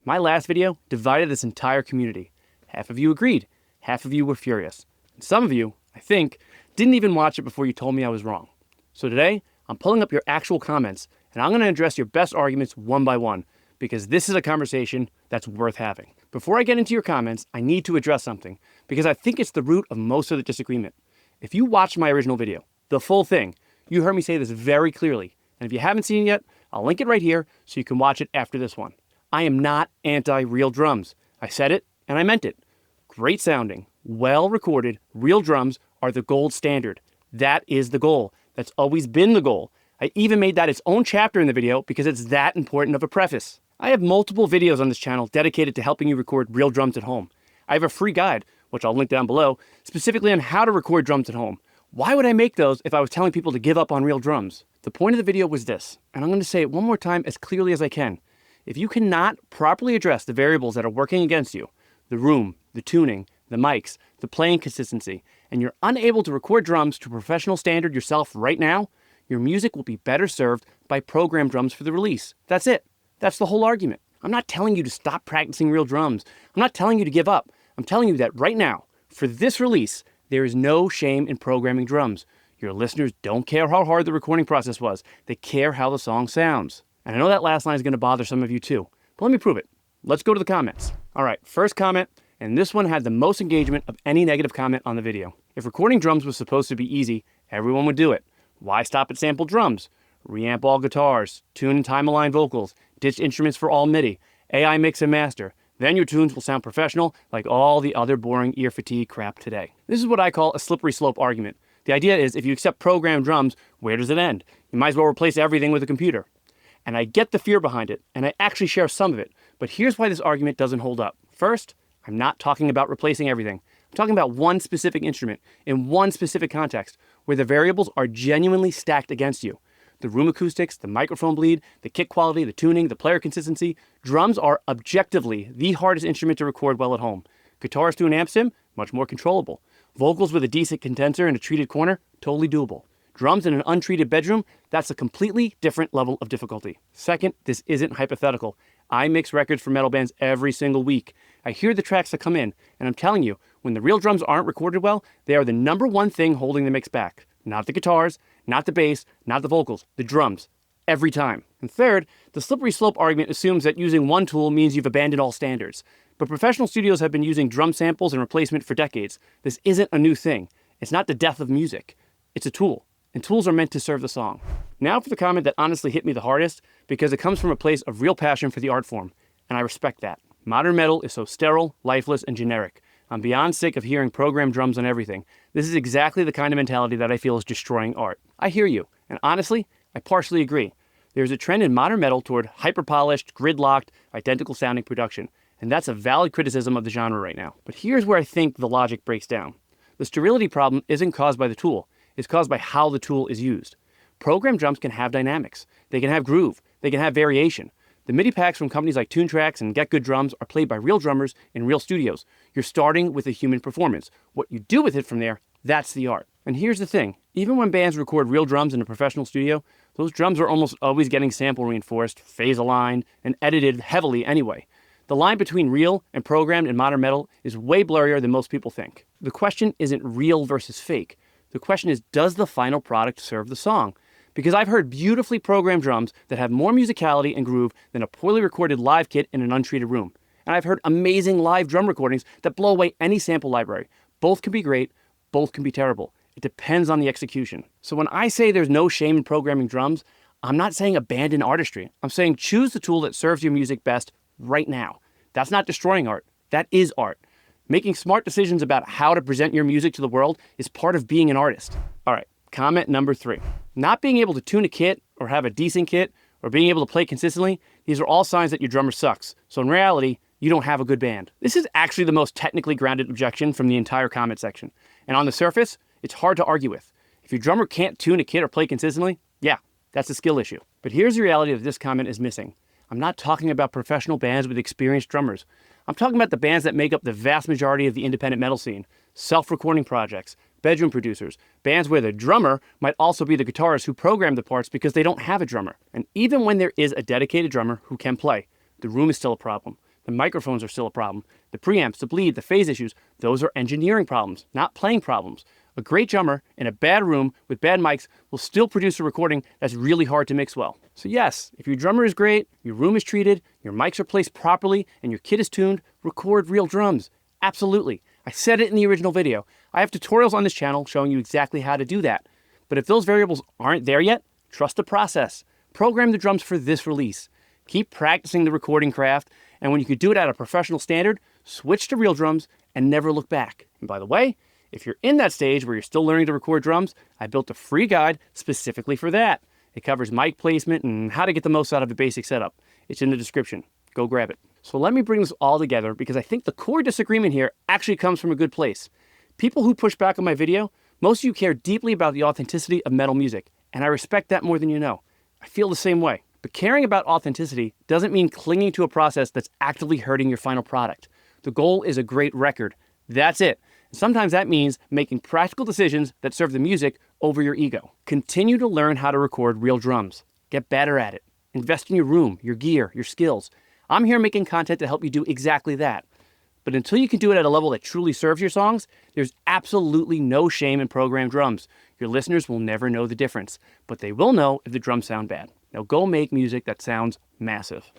My last video divided this entire community. Half of you agreed, half of you were furious. And some of you, I think, didn't even watch it before you told me I was wrong. So today, I'm pulling up your actual comments, and I'm going to address your best arguments one by one, because this is a conversation that's worth having. Before I get into your comments, I need to address something, because I think it's the root of most of the disagreement. If you watched my original video, the full thing, you heard me say this very clearly. And if you haven't seen it yet, I'll link it right here so you can watch it after this one. I am not anti-real drums. I said it and I meant it. Great sounding, well-recorded, real drums are the gold standard. That is the goal. That's always been the goal. I even made that its own chapter in the video because it's that important of a preface. I have multiple videos on this channel dedicated to helping you record real drums at home. I have a free guide, which I'll link down below, specifically on how to record drums at home. Why would I make those if I was telling people to give up on real drums? The point of the video was this, and I'm going to say it one more time as clearly as I can. If you cannot properly address the variables that are working against you, the room, the tuning, the mics, the playing consistency, and you're unable to record drums to a professional standard yourself right now, your music will be better served by programmed drums for the release. That's it. That's the whole argument. I'm not telling you to stop practicing real drums. I'm not telling you to give up. I'm telling you that right now, for this release, there is no shame in programming drums. Your listeners don't care how hard the recording process was. They care how the song sounds. And I know that last line is going to bother some of you too, but let me prove it. Let's go to the comments. All right, first comment, and this one had the most engagement of any negative comment on the video. If recording drums was supposed to be easy, everyone would do it. Why stop at sampled drums? Reamp all guitars, tune and time-align vocals, ditch instruments for all MIDI, AI mix and master. Then your tunes will sound professional like all the other boring ear fatigue crap today. This is what I call a slippery slope argument. The idea is if you accept programmed drums, where does it end? You might as well replace everything with a computer. And I get the fear behind it, and I actually share some of it. But here's why this argument doesn't hold up. First, I'm not talking about replacing everything. I'm talking about one specific instrument in one specific context where the variables are genuinely stacked against you. The room acoustics, the microphone bleed, the kick quality, the tuning, the player consistency. Drums are objectively the hardest instrument to record well at home. Guitars to an amp sim, much more controllable. Vocals with a decent condenser and a treated corner, totally doable. Drums in an untreated bedroom, that's a completely different level of difficulty. Second, this isn't hypothetical. I mix records for metal bands every single week. I hear the tracks that come in, and I'm telling you, when the real drums aren't recorded well, they are the number one thing holding the mix back. Not the guitars, not the bass, not the vocals, the drums. Every time. And third, the slippery slope argument assumes that using one tool means you've abandoned all standards. But professional studios have been using drum samples and replacement for decades. This isn't a new thing. It's not the death of music. It's a tool. And tools are meant to serve the song. Now for the comment that honestly hit me the hardest, because it comes from a place of real passion for the art form. And I respect that. Modern metal is so sterile, lifeless, and generic. I'm beyond sick of hearing programmed drums on everything. This is exactly the kind of mentality that I feel is destroying art. I hear you. And honestly, I partially agree. There's a trend in modern metal toward hyper-polished, grid-locked, identical-sounding production. And that's a valid criticism of the genre right now. But here's where I think the logic breaks down. The sterility problem isn't caused by the tool. It's caused by how the tool is used. Programmed drums can have dynamics. They can have groove. They can have variation. The MIDI packs from companies like TuneTracks and Get Good Drums are played by real drummers in real studios. You're starting with a human performance. What you do with it from there, that's the art. And here's the thing. Even when bands record real drums in a professional studio, those drums are almost always getting sample reinforced, phase aligned, and edited heavily anyway. The line between real and programmed in modern metal is way blurrier than most people think. The question isn't real versus fake. The question is, does the final product serve the song? Because I've heard beautifully programmed drums that have more musicality and groove than a poorly recorded live kit in an untreated room. And I've heard amazing live drum recordings that blow away any sample library. Both can be great, both can be terrible. It depends on the execution. So when I say there's no shame in programming drums, I'm not saying abandon artistry. I'm saying choose the tool that serves your music best right now. That's not destroying art. That is art. Making smart decisions about how to present your music to the world is part of being an artist. All right, comment number 3. Not being able to tune a kit or have a decent kit or being able to play consistently, these are all signs that your drummer sucks. So in reality, you don't have a good band. This is actually the most technically grounded objection from the entire comment section. And on the surface, it's hard to argue with. If your drummer can't tune a kit or play consistently, yeah, that's a skill issue. But here's the reality that this comment is missing. I'm not talking about professional bands with experienced drummers. I'm talking about the bands that make up the vast majority of the independent metal scene. Self-recording projects, bedroom producers, bands where the drummer might also be the guitarist who program the parts because they don't have a drummer. And even when there is a dedicated drummer who can play, the room is still a problem. The microphones are still a problem. The preamps, the bleed, the phase issues, those are engineering problems, not playing problems. A great drummer in a bad room with bad mics will still produce a recording that's really hard to mix well. So yes, if your drummer is great, your room is treated, your mics are placed properly, and your kit is tuned, record real drums. Absolutely. I said it in the original video. I have tutorials on this channel showing you exactly how to do that. But if those variables aren't there yet, trust the process. Program the drums for this release. Keep practicing the recording craft, and when you can do it at a professional standard, switch to real drums and never look back. And by the way, if you're in that stage where you're still learning to record drums, I built a free guide specifically for that. It covers mic placement and how to get the most out of a basic setup. It's in the description. Go grab it. So let me bring this all together because I think the core disagreement here actually comes from a good place. People who push back on my video, most of you care deeply about the authenticity of metal music, and I respect that more than you know. I feel the same way. But caring about authenticity doesn't mean clinging to a process that's actively hurting your final product. The goal is a great record. That's it. And sometimes that means making practical decisions that serve the music over your ego. Continue to learn how to record real drums. Get better at it. Invest in your room, your gear, your skills. I'm here making content to help you do exactly that. But until you can do it at a level that truly serves your songs, there's absolutely no shame in programmed drums. Your listeners will never know the difference, but they will know if the drums sound bad. Now go make music that sounds massive.